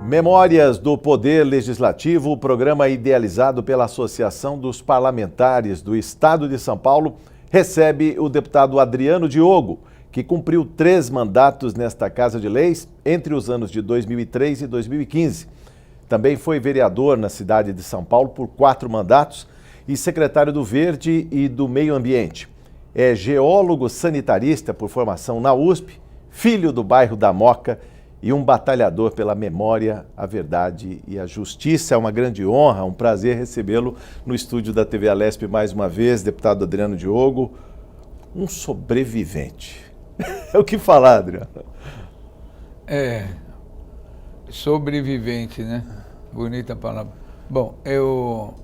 Memórias do Poder Legislativo, o programa idealizado pela Associação dos Parlamentares do Estado de São Paulo, recebe o deputado Adriano Diogo, que cumpriu 3 mandatos nesta Casa de Leis entre os anos de 2003 e 2015. Também foi vereador na cidade de São Paulo por 4 mandatos e secretário do Verde e do Meio Ambiente. É geólogo sanitarista por formação na USP, filho do bairro da Moca e um batalhador pela memória, a verdade e a justiça. É uma grande honra, um prazer recebê-lo no estúdio da TV Alesp mais uma vez, deputado Adriano Diogo, um sobrevivente. É o que falar, Adriano? Sobrevivente, né? Bonita palavra. Bom, eu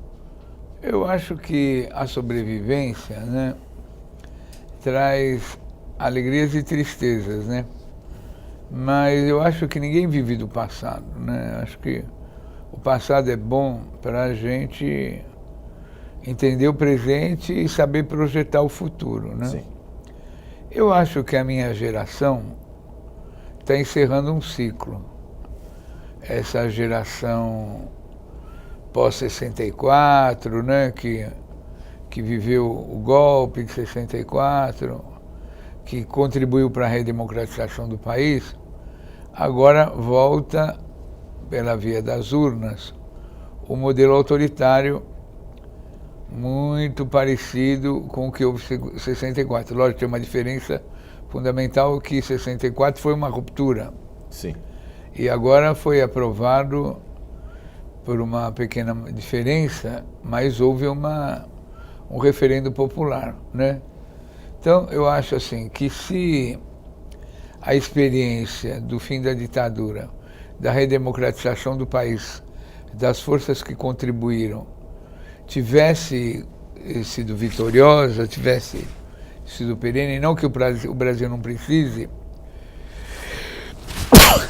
acho que a sobrevivência, né, traz alegrias e tristezas, né? Mas eu acho que ninguém vive do passado, né? Acho que o passado é bom para a gente entender o presente e saber projetar o futuro, né? Sim. Eu acho que a minha geração está encerrando um ciclo. Essa geração pós-64, né, que viveu o golpe de 64, que contribuiu para a redemocratização do país, agora volta pela via das urnas o modelo autoritário muito parecido com o que houve em 64. Lógico, tem uma diferença fundamental, que 64 foi uma ruptura. Sim. E agora foi aprovado por uma pequena diferença, mas houve um referendo popular, né? Então, eu acho assim, que se a experiência do fim da ditadura, da redemocratização do país, das forças que contribuíram, tivesse sido vitoriosa, tivesse sido perene, não que o Brasil não precise,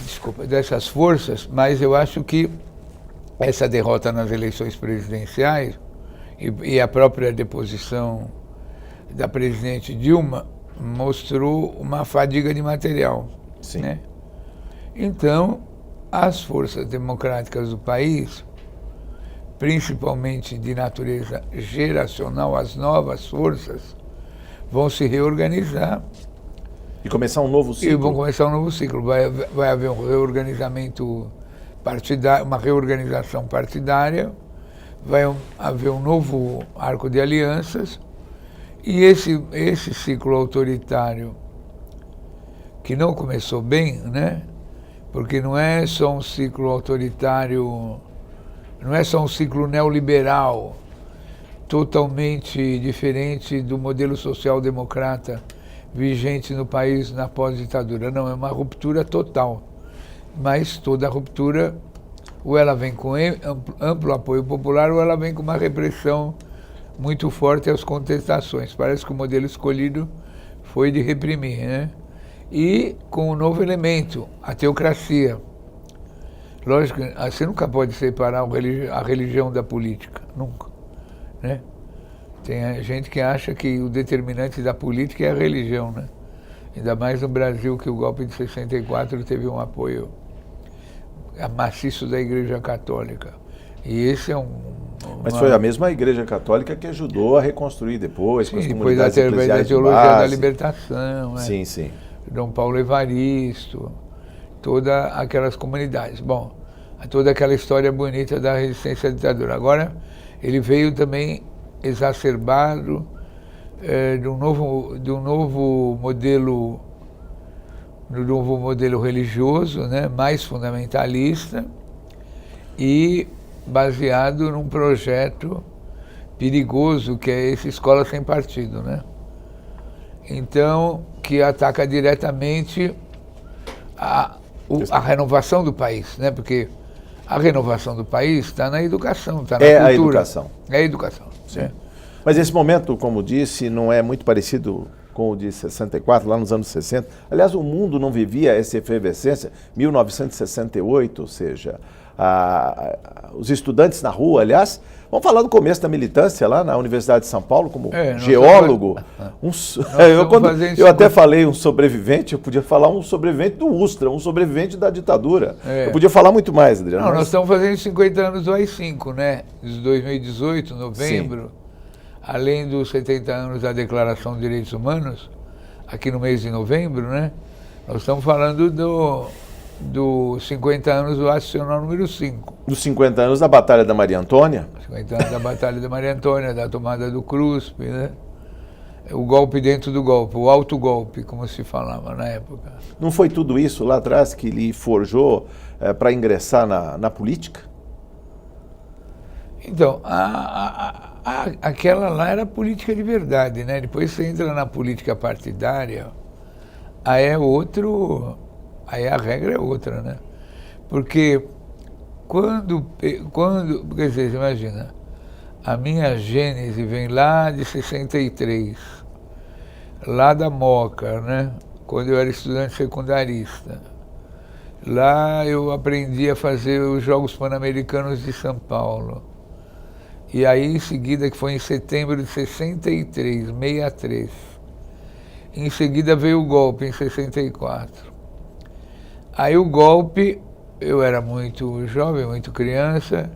desculpa, dessas forças, mas eu acho que essa derrota nas eleições presidenciais e a própria deposição da presidente Dilma mostrou uma fadiga de material. Sim. Né? Então, as forças democráticas do país, principalmente de natureza geracional, as novas forças, vão se reorganizar. E começar um novo ciclo. E vão começar um novo ciclo. Vai haver um reorganizamento partidário, uma reorganização partidária, vai haver um novo arco de alianças, e esse ciclo autoritário, que não começou bem, né? Porque não é só um ciclo autoritário, não é só um ciclo neoliberal, totalmente diferente do modelo social-democrata vigente no país na pós-ditadura. Não, é uma ruptura total. Mas toda ruptura, ou ela vem com amplo apoio popular, ou ela vem com uma repressão muito forte às contestações. Parece que o modelo escolhido foi de reprimir, né? E com um novo elemento, a teocracia. Lógico, você nunca pode separar a religião da política, nunca, né? Tem gente que acha que o determinante da política é a religião, né? Ainda mais no Brasil, que o golpe de 64 teve um apoio maciço da Igreja Católica. E esse é Mas foi a mesma Igreja Católica que ajudou a reconstruir depois, com as comunidades depois eclesiais da teologia de base. da libertação, né? Sim, sim. Dom Paulo Evaristo, todas aquelas comunidades. Bom, toda aquela história bonita da resistência à ditadura. Agora, ele veio também exacerbado de um novo modelo religioso, né, mais fundamentalista e baseado num projeto perigoso, que é essa escola sem partido, né? Então, que ataca diretamente a renovação do país, né? Porque a renovação do país está na educação, está na cultura. É a educação. É a educação. Sim. Né? Mas esse momento, como disse, não é muito parecido com o de 64, lá nos anos 60. Aliás, o mundo não vivia essa efervescência. 1968, ou seja, os estudantes na rua, aliás. Vamos falar do começo da militância lá na Universidade de São Paulo, como geólogo. Eu até falei um sobrevivente, eu podia falar um sobrevivente do Ustra, um sobrevivente da ditadura. Eu podia falar muito mais, Adriano. Não, nós estamos fazendo 50 anos do AI-5, né? De 2018, novembro. Sim. Além dos 70 anos da Declaração de Direitos Humanos, aqui no mês de novembro, né? Nós estamos falando dos 50 anos do Ato Institucional número 5. Dos 50 anos da Batalha da Maria Antônia? 50 anos da Batalha da Maria Antônia, da tomada do CRUSP, né? O golpe dentro do golpe, o autogolpe, como se falava na época. Não foi tudo isso lá atrás que lhe forjou para ingressar na política? Então, aquela lá era política de verdade, né? Depois você entra na política partidária, aí a regra é outra, né? Porque quando quer dizer, você imagina, a minha gênese vem lá de 63, lá da Moca, né? Quando eu era estudante secundarista. Lá eu aprendi a fazer os Jogos Pan-Americanos de São Paulo. E aí, em seguida, que foi em setembro de 63, 63. Em seguida veio o golpe, em 64. Aí o golpe, eu era muito jovem, muito criança,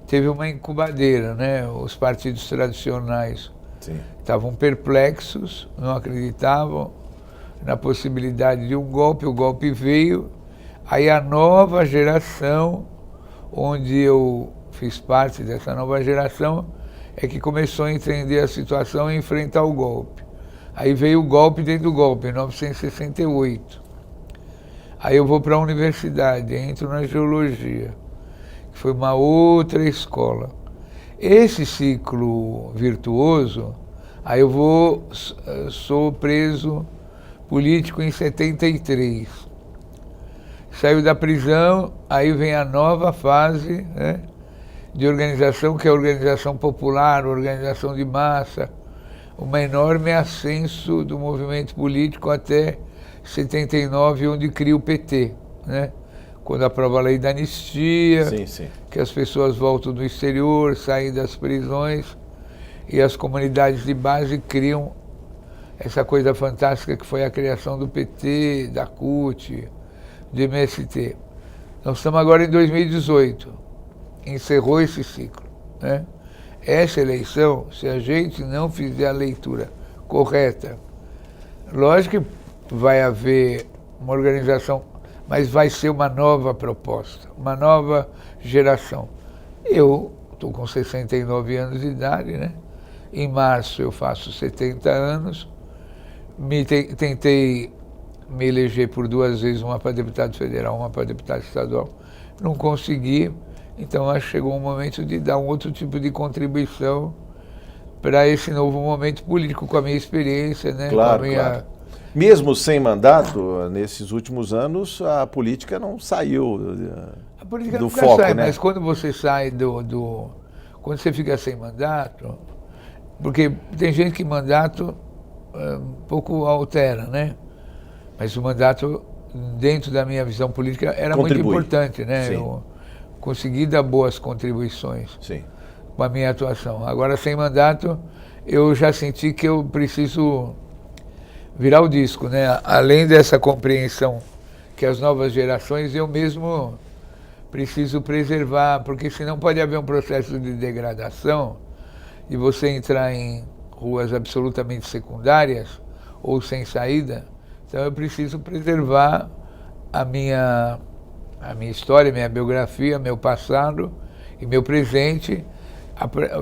teve uma incubadeira, né? Os partidos tradicionais estavam perplexos, não acreditavam na possibilidade de um golpe, o golpe veio. Aí a nova geração, onde eu fiz parte dessa nova geração, é que começou a entender a situação e enfrentar o golpe. Aí veio o golpe dentro do golpe, em 1968. Aí eu vou para a universidade, entro na geologia, que foi uma outra escola. Esse ciclo virtuoso, aí eu sou preso político em 73. Saio da prisão, aí vem a nova fase, né, de organização, que é a organização popular, organização de massa, um enorme ascenso do movimento político até 79, onde cria o PT, né? Quando aprova a lei da anistia, que as pessoas voltam do exterior, saem das prisões, e as comunidades de base criam essa coisa fantástica que foi a criação do PT, da CUT, do MST. Nós estamos agora em 2018, encerrou esse ciclo, né? Essa eleição, se a gente não fizer a leitura correta, lógico que vai haver uma organização, mas vai ser uma nova proposta, uma nova geração. Eu estou com 69 anos de idade, né? Em março eu faço 70 anos, tentei me eleger por 2 vezes, uma para deputado federal, uma para deputado estadual, não consegui, então acho que chegou um momento de dar um outro tipo de contribuição para esse novo momento político, com a minha experiência, né? Claro, com a minha... claro. Mesmo sem mandato, nesses últimos anos, a política não saiu a política do nunca foco, sai, né? Mas quando você sai quando você fica sem mandato, porque tem gente que mandato um pouco altera, né? Mas o mandato, dentro da minha visão política, era muito importante, né? Sim. Eu consegui dar boas contribuições com a minha atuação. Agora, sem mandato, eu já senti que eu preciso virar o disco, né? Além dessa compreensão que as novas gerações, eu mesmo preciso preservar, porque senão pode haver um processo de degradação e você entrar em ruas absolutamente secundárias ou sem saída. Então eu preciso preservar a minha história, minha biografia, meu passado e meu presente,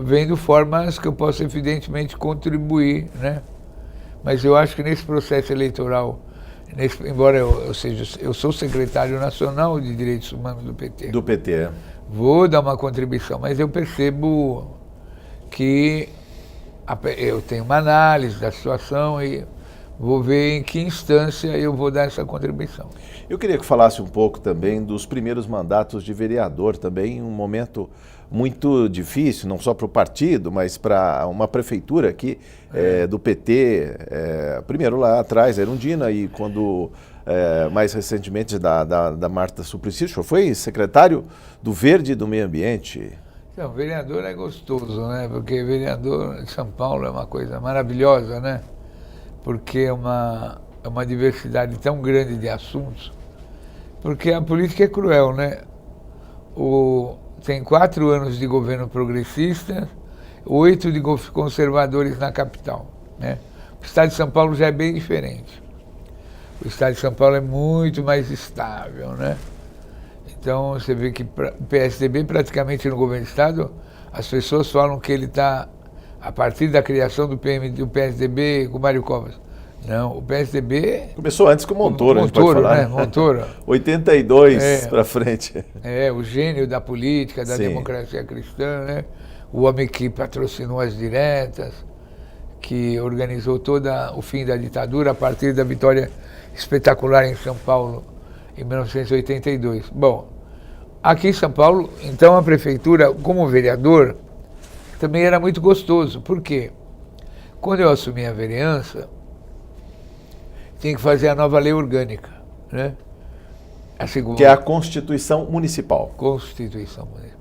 vendo formas que eu possa evidentemente contribuir, né? Mas eu acho que nesse processo eleitoral, embora eu sou secretário nacional de Direitos Humanos do PT. Do PT, é. Vou dar uma contribuição, mas eu percebo que eu tenho uma análise da situação e vou ver em que instância eu vou dar essa contribuição. Eu queria que falasse um pouco também dos primeiros mandatos de vereador, também um momento muito difícil, não só para o partido, mas para uma prefeitura aqui do PT, primeiro lá atrás, a Erundina, e quando mais recentemente da Marta Suplicy. O senhor foi secretário do Verde e do Meio Ambiente. Então, vereador é gostoso, né? Porque vereador de São Paulo é uma coisa maravilhosa, né? Porque é uma diversidade tão grande de assuntos. Porque a política é cruel, né? Tem 4 anos de governo progressista, 8 de conservadores na capital, né? O estado de São Paulo já é bem diferente. O estado de São Paulo é muito mais estável, né? Então você vê que o PSDB praticamente no governo do estado, as pessoas falam que ele está, a partir da criação do PSDB com Mário Covas. Não, o PSDB... Começou antes com o Montoro, a gente pode falar. Né? Montoro. 82 para frente. O gênio da política, da democracia cristã, né? O homem que patrocinou as diretas, que organizou todo o fim da ditadura a partir da vitória espetacular em São Paulo, em 1982. Bom, aqui em São Paulo, então a prefeitura, como vereador, também era muito gostoso. Por quê? Quando eu assumi a vereança, tinha que fazer a nova lei orgânica, né? Que é a Constituição Municipal. Constituição Municipal.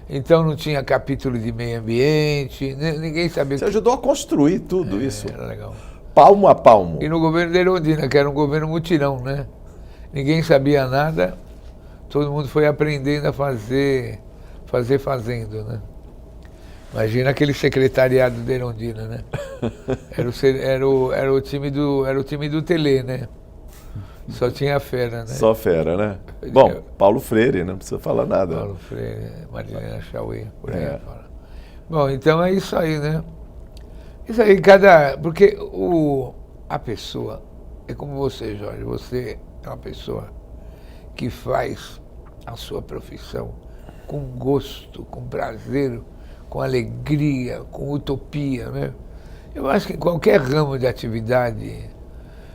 Então não tinha capítulo de meio ambiente, ninguém sabia... Você ajudou a construir tudo isso. Era legal. Palmo a palmo. E no governo da Erundina, que era um governo mutirão, né? Ninguém sabia nada, todo mundo foi aprendendo a fazer fazendo, né? Imagina aquele secretariado da Erundina, né? Era o time do Tele, né? Só tinha fera, né? Só fera, né? Bom, Paulo Freire, não precisa falar nada. Paulo Freire, Marilena Chauí, por aí fora. Bom, então é isso aí, né? Isso aí, porque a pessoa, é como você, Jorge, você é uma pessoa que faz a sua profissão com gosto, com prazer, com alegria, com utopia, né? Eu acho que em qualquer ramo de atividade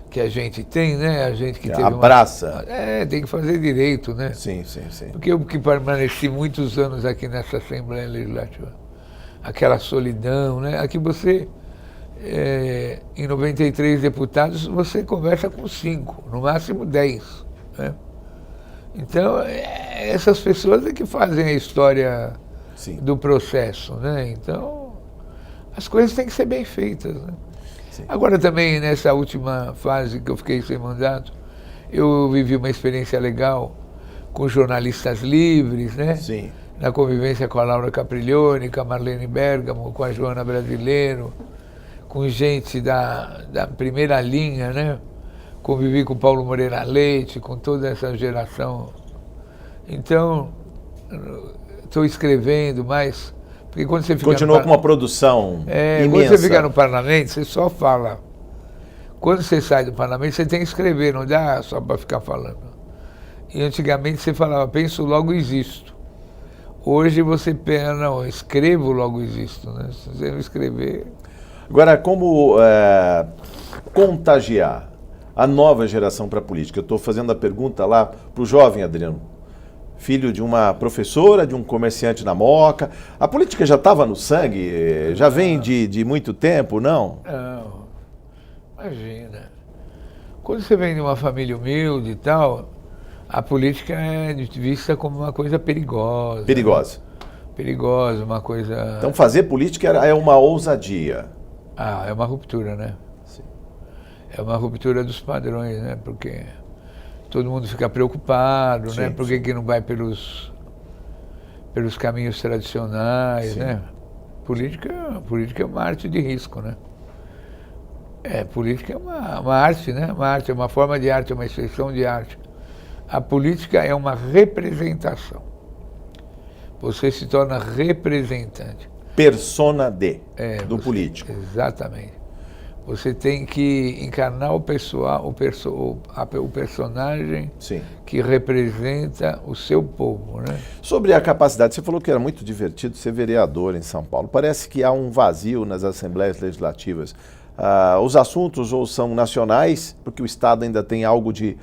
que a gente tem, né? A gente que teve abraça. Tem que fazer direito, né? Sim, sim, sim. Porque eu que permaneci muitos anos aqui nessa Assembleia Legislativa, aquela solidão, né? Aqui você, em 93 deputados, você conversa com 5, no máximo 10, né? Então, essas pessoas é que fazem a história do processo, né? Então, as coisas têm que ser bem feitas, né? Sim. Agora também, nessa última fase que eu fiquei sem mandato, eu vivi uma experiência legal com jornalistas livres, né? Sim. Na convivência com a Laura Capriglione, com a Marlene Bergamo, com a Joana Brasileiro, com gente da primeira linha, né? Convivi com o Paulo Moreira Leite, com toda essa geração. Então, estou escrevendo, mas... Porque quando você fica Continuou com uma produção imensa. Quando você fica no parlamento, você só fala. Quando você sai do parlamento, você tem que escrever, não dá só para ficar falando. E antigamente você falava, penso, logo existo. Hoje você pensa, não, escrevo, logo existo, né? Se você não escrever... Agora, como contagiar a nova geração para a política? Eu estou fazendo a pergunta lá para o jovem Adriano, filho de uma professora, de um comerciante na Moca. A política já estava no sangue? Já vem de muito tempo, não? Não, imagina. Quando você vem de uma família humilde e tal, a política é vista como uma coisa perigosa. Perigosa. Né? Perigosa, uma coisa... Então fazer política é uma ousadia. É uma ruptura, né? Sim. É uma ruptura dos padrões, né? Porque todo mundo fica preocupado, né? Por que não vai pelos caminhos tradicionais, né? Política é uma arte de risco, né? Política é uma arte, né? Uma arte, é uma forma de arte, é uma expressão de arte. A política é uma representação. Você se torna representante. Persona do político. Exatamente. Você tem que encarnar o personagem que representa o seu povo, né? Sobre a capacidade, você falou que era muito divertido ser vereador em São Paulo. Parece que há um vazio nas assembleias legislativas. Os assuntos ou são nacionais, porque o Estado ainda tem algo de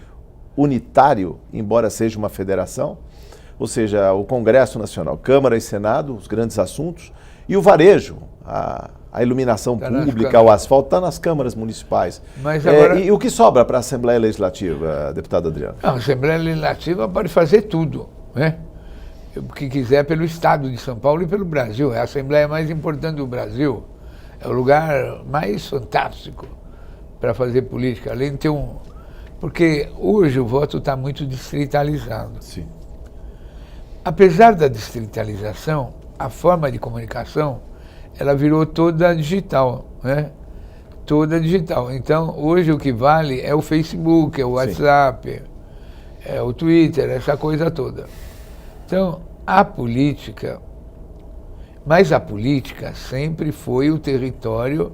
unitário, embora seja uma federação, ou seja, o Congresso Nacional, Câmara e Senado, os grandes assuntos, e o varejo, A iluminação Tá pública, o asfalto, está nas câmaras municipais. Mas agora... E o que sobra para a Assembleia Legislativa, deputado Adriano? A Assembleia Legislativa pode fazer tudo, né? O que quiser pelo Estado de São Paulo e pelo Brasil. É a Assembleia mais importante do Brasil. É o lugar mais fantástico para fazer política. Além de ter Porque hoje o voto está muito distritalizado. Sim. Apesar da distritalização, a forma de comunicação, ela virou toda digital, né? Toda digital. Então, hoje o que vale é o Facebook, é o WhatsApp, é o Twitter, essa coisa toda. Então, a política sempre foi o território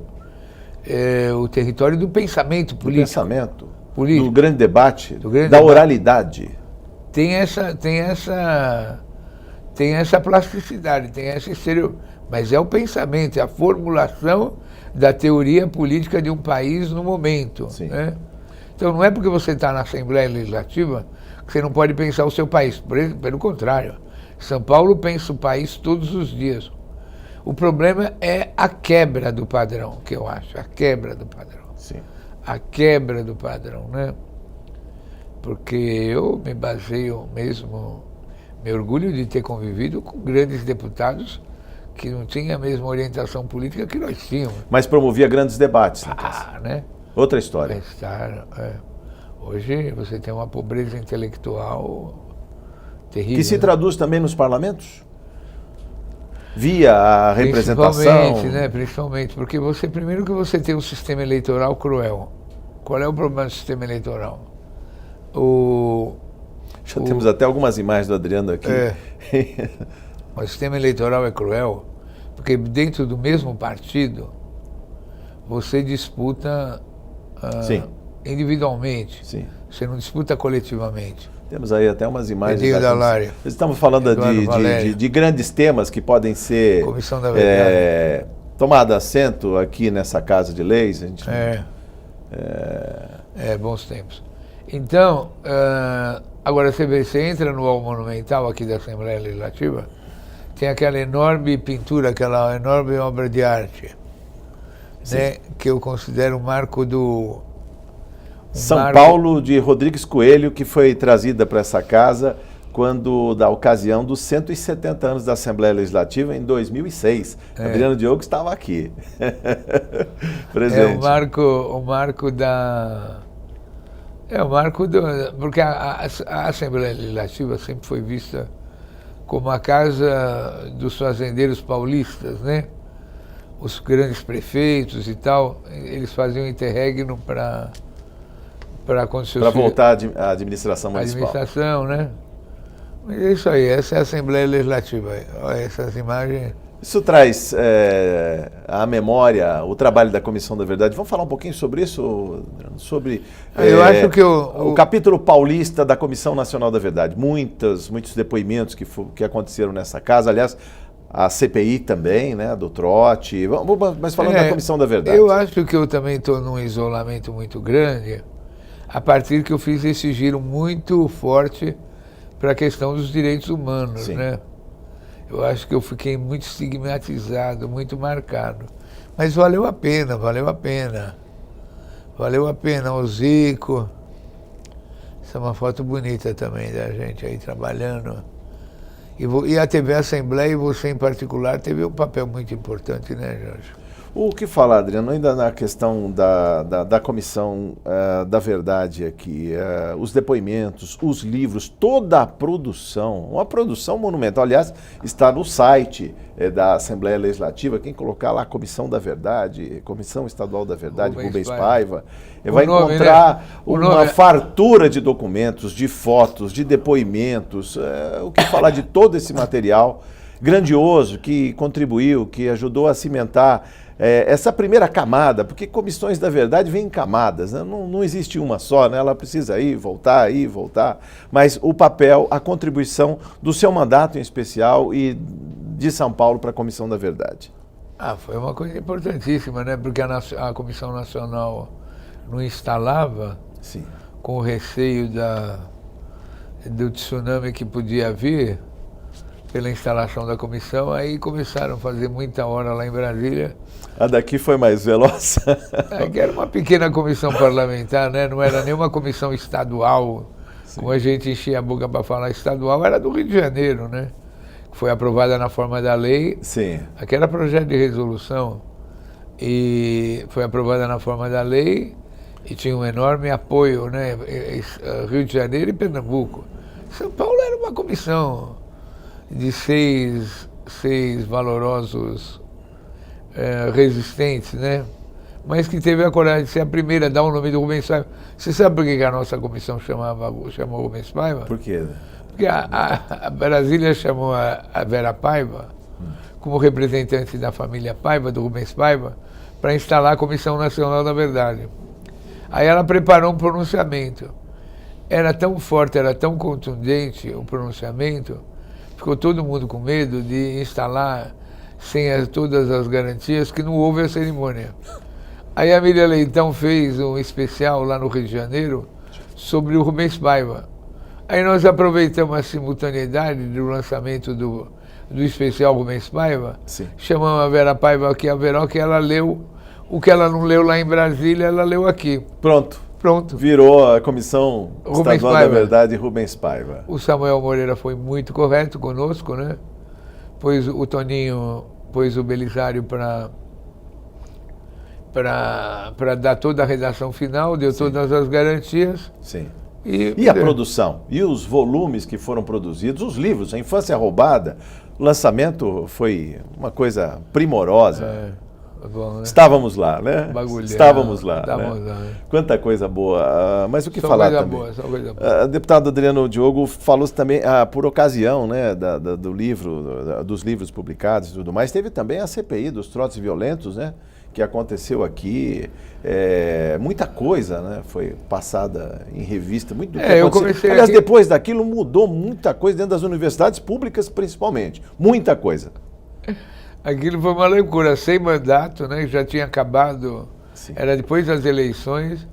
do pensamento político. Do pensamento, do grande debate, da debate. Oralidade. Tem essa plasticidade, tem esse exterior, mas é o pensamento, é a formulação da teoria política de um país no momento. Né? Então não é porque você está na Assembleia Legislativa que você não pode pensar o seu país, pelo contrário. São Paulo pensa o país todos os dias. O problema é a quebra do padrão, que eu acho, a quebra do padrão. Sim. A quebra do padrão, né? Porque eu me baseio mesmo, me orgulho de ter convivido com grandes deputados que não tinham a mesma orientação política que nós tínhamos. Mas promovia grandes debates. Né? Outra história. Hoje você tem uma pobreza intelectual terrível. Que se traduz também nos parlamentos? Via a representação. Principalmente, porque primeiro que você tem um sistema eleitoral cruel. Qual é o problema do sistema eleitoral? Já temos até algumas imagens do Adriano aqui. O sistema eleitoral é cruel, porque dentro do mesmo partido você disputa individualmente. Sim. Você não disputa coletivamente. Temos aí até umas imagens. Estamos falando de grandes temas que podem ser Comissão da Verdade. Tomado assento aqui nessa Casa de Leis. A gente bons tempos. Então, agora você entra no hall monumental aqui da Assembleia Legislativa, tem aquela enorme pintura, aquela enorme obra de arte, né, que eu considero um marco do... São Paulo de Rodrigues Coelho, que foi trazida para essa casa da ocasião dos 170 anos da Assembleia Legislativa, em 2006. Adriano Diogo estava aqui. Presente. Porque a Assembleia Legislativa sempre foi vista como a casa dos fazendeiros paulistas, né? Os grandes prefeitos e tal, eles faziam interregno para voltar à administração municipal. Administração, né? Mas é isso aí, essa é a Assembleia Legislativa. Olha essas imagens. Isso traz à memória o trabalho da Comissão da Verdade. Vamos falar um pouquinho sobre isso? Sobre eu acho que o capítulo paulista da Comissão Nacional da Verdade. Muitos depoimentos que aconteceram nessa casa. Aliás, a CPI também, né, do trote. Mas falando da Comissão da Verdade. Eu acho que eu também estou num isolamento muito grande, a partir que eu fiz esse giro muito forte para a questão dos direitos humanos, né? Eu acho que eu fiquei muito estigmatizado, muito marcado. Mas valeu a pena. Valeu a pena, o Zico. Essa é uma foto bonita também da gente aí trabalhando. E a TV Assembleia, e você em particular, teve um papel muito importante, né, Jorge? O que falar, Adriano, ainda na questão da Comissão da Verdade aqui, os depoimentos, os livros, toda a produção, uma produção monumental, aliás, está no site da Assembleia Legislativa, quem colocar lá Comissão da Verdade, Comissão Estadual da Verdade, Rubens Paiva, vai encontrar uma fartura de documentos, de fotos, de depoimentos, o que falar de todo esse material grandioso que contribuiu, que ajudou a cimentar essa primeira camada, porque comissões da verdade vêm em camadas, né? Não existe uma só, né? Ela precisa ir, voltar, mas o papel, a contribuição do seu mandato em especial e de São Paulo para a Comissão da Verdade. Foi uma coisa importantíssima, né? Porque a Comissão Nacional não instalava, com o receio do tsunami que podia vir, pela instalação da comissão, aí começaram a fazer muita hora lá em Brasília. A daqui foi mais veloz? Que era uma pequena comissão parlamentar, né? Não era nenhuma comissão estadual, sim, como a gente enchia a boca para falar estadual, era do Rio de Janeiro, né? Foi aprovada na forma da lei. Sim. Aquele era projeto de resolução e foi aprovada na forma da lei e tinha um enorme apoio, né? Rio de Janeiro e Pernambuco. São Paulo era uma comissão de seis valorosos resistentes, né? Mas que teve a coragem de ser a primeira a dar o nome do Rubens Paiva. Você sabe por que a nossa comissão chamou Rubens Paiva? Por quê? Porque a Brasília chamou a Vera Paiva como representante da família Paiva, do Rubens Paiva, para instalar a Comissão Nacional da Verdade. Aí ela preparou um pronunciamento. Era tão forte, era tão contundente o pronunciamento, ficou todo mundo com medo de instalar sem todas as garantias, que não houve a cerimônia. Aí a Miriam Leitão fez um especial lá no Rio de Janeiro sobre o Rubens Paiva. Aí nós aproveitamos a simultaneidade do lançamento do especial Rubens Paiva, sim, chamamos a Vera Paiva aqui, a Veró, que ela leu o que ela não leu lá em Brasília, ela leu aqui. Pronto. Pronto. Virou a Comissão Rubens Estadual Paiva. da Verdade Rubens Paiva. O Samuel Moreira foi muito correto conosco, né? Pois o Toninho pôs o Belisário para dar toda a redação final, deu, sim, todas as garantias. Sim. E a produção? E os volumes que foram produzidos, os livros, A Infância Roubada, o lançamento foi uma coisa primorosa. Bom, né? Estávamos lá, né? Bagulhão. Estávamos lá. Estávamos né? lá, né? Quanta coisa boa. Mas o que só falar coisa também? Boa, só coisa boa. O deputado Adriano Diogo falou também, por ocasião, né, do livro, dos livros publicados e tudo mais, teve também a CPI dos trotes violentos, né? Que aconteceu aqui, muita coisa, né, foi passada em revista, muito do que eu aconteceu. comecei Aliás, aqui... depois daquilo mudou muita coisa dentro das universidades públicas, principalmente, muita coisa. Aquilo foi uma loucura, sem mandato, né, já tinha acabado, sim, era depois das eleições,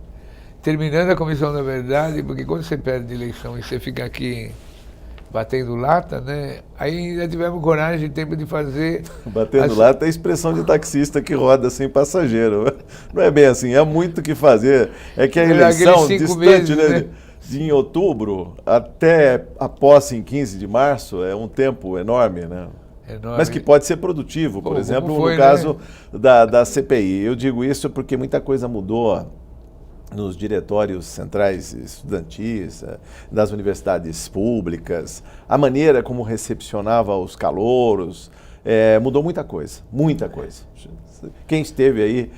terminando a Comissão da Verdade, porque quando você perde eleição e você fica aqui batendo lata, né? Aí ainda tivemos coragem e tempo de fazer... Batendo lata é a expressão de taxista que roda sem passageiro. Não é bem assim, é muito o que fazer. É que a eleição distante, meses, né? De em outubro até a posse em 15 de março é um tempo enorme, né? Enorme. Mas que pode ser produtivo, por exemplo, no caso, né, da CPI. Eu digo isso porque muita coisa mudou nos diretórios centrais estudantis, das universidades públicas, a maneira como recepcionava os calouros, mudou muita coisa, muita coisa. Quem esteve aí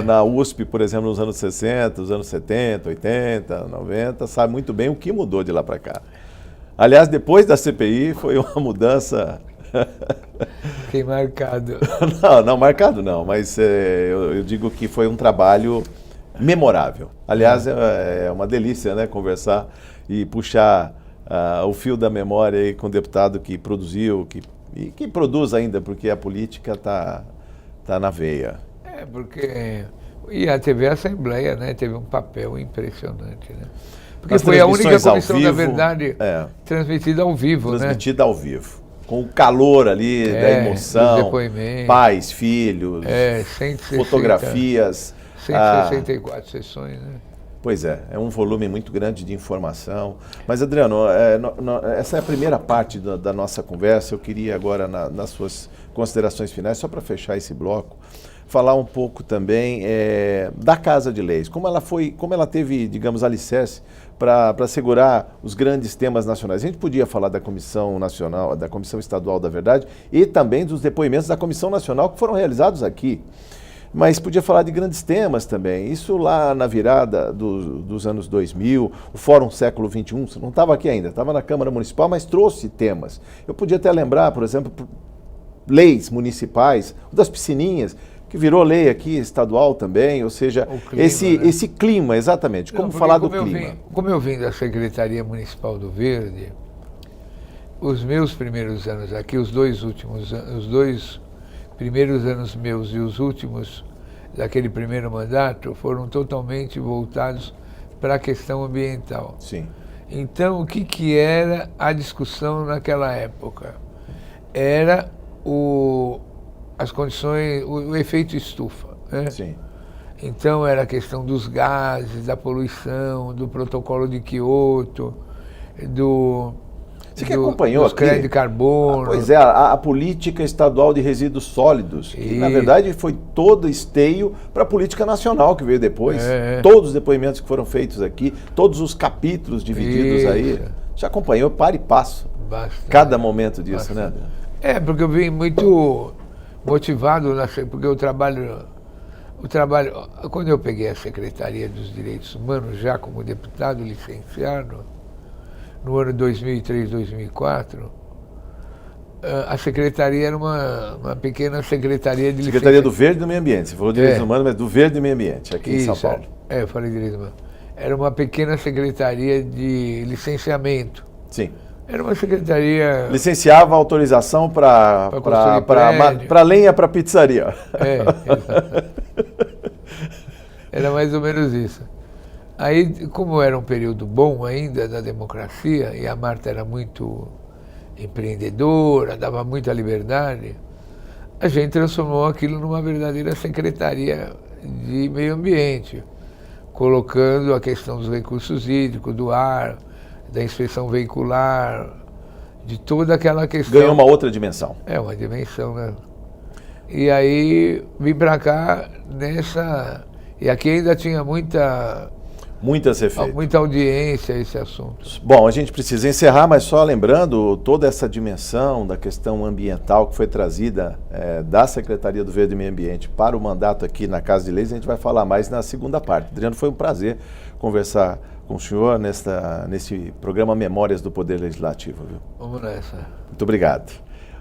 na USP, por exemplo, nos anos 60, nos anos 70, 80, 90, sabe muito bem o que mudou de lá para cá. Aliás, depois da CPI foi uma mudança... Fiquei marcado. Não, marcado não, mas eu digo que foi um trabalho memorável. Aliás, é uma delícia, né, conversar e puxar o fio da memória aí com o deputado que produziu, e que produz ainda, porque a política tá na veia. Porque... E a TV Assembleia, né, teve um papel impressionante, né? Porque foi a única Comissão da Verdade transmitida ao vivo, transmitida ao vivo. Com o calor ali da emoção, pais, filhos, 160, fotografias. 164 sessões, né? Pois é um volume muito grande de informação. Mas, Adriano, essa é a primeira parte da nossa conversa. Eu queria agora, nas suas considerações finais, só para fechar esse bloco, falar um pouco também da Casa de Leis. Como ela teve, digamos, alicerce para segurar os grandes temas nacionais. A gente podia falar da Comissão Nacional, da Comissão Estadual da Verdade e também dos depoimentos da Comissão Nacional que foram realizados aqui. Mas podia falar de grandes temas também. Isso lá na virada dos anos 2000, o Fórum Século XXI, você não estava aqui ainda, estava na Câmara Municipal, mas trouxe temas. Eu podia até lembrar, por exemplo, leis municipais, das piscininhas, que virou lei aqui estadual também, ou seja, clima, esse clima, exatamente, como falar do clima. Como eu vim da Secretaria Municipal do Verde, os meus primeiros anos aqui, os dois primeiros anos meus e os últimos daquele primeiro mandato foram totalmente voltados para a questão ambiental. Sim. Então, o que era a discussão naquela época? Era as condições, o efeito estufa, né? Sim. Então, era a questão dos gases, da poluição, do protocolo de Kyoto, Você que acompanhou dos aqui? créditos de carbono. Pois é, a política estadual de resíduos sólidos, que na verdade foi todo esteio para a política nacional que veio depois. Todos os depoimentos que foram feitos aqui, todos os capítulos divididos aí. Você acompanhou para e passo. Bastante. Cada momento disso, né? Porque eu vim muito motivado, porque o trabalho, quando eu peguei a Secretaria dos Direitos Humanos, já como deputado licenciado, no ano 2003, 2004, a secretaria era uma pequena secretaria de Secretaria do Verde e do Meio Ambiente. Você falou de Direitos Humanos, mas do Verde e Meio Ambiente, aqui em São Paulo. Eu falei de Direitos Humanos. Era uma pequena secretaria de licenciamento. Sim. Era uma secretaria... Licenciava a autorização para lenha para pizzaria. Era mais ou menos isso. Aí, como era um período bom ainda da democracia, e a Marta era muito empreendedora, dava muita liberdade, a gente transformou aquilo numa verdadeira secretaria de meio ambiente, colocando a questão dos recursos hídricos, do ar, da inspeção veicular, de toda aquela questão. Ganhou uma outra dimensão. Uma dimensão, né? E aí vim para cá e aqui ainda tinha muita audiência esse assunto. Bom, a gente precisa encerrar, mas só lembrando toda essa dimensão da questão ambiental que foi trazida da Secretaria do Verde e Meio Ambiente para o mandato aqui na Casa de Leis, a gente vai falar mais na segunda parte. Adriano, foi um prazer conversar com o senhor nesse programa Memórias do Poder Legislativo. Viu? Vamos nessa. Muito obrigado.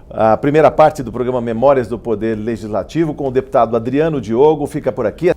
A primeira parte do programa Memórias do Poder Legislativo com o deputado Adriano Diogo fica por aqui.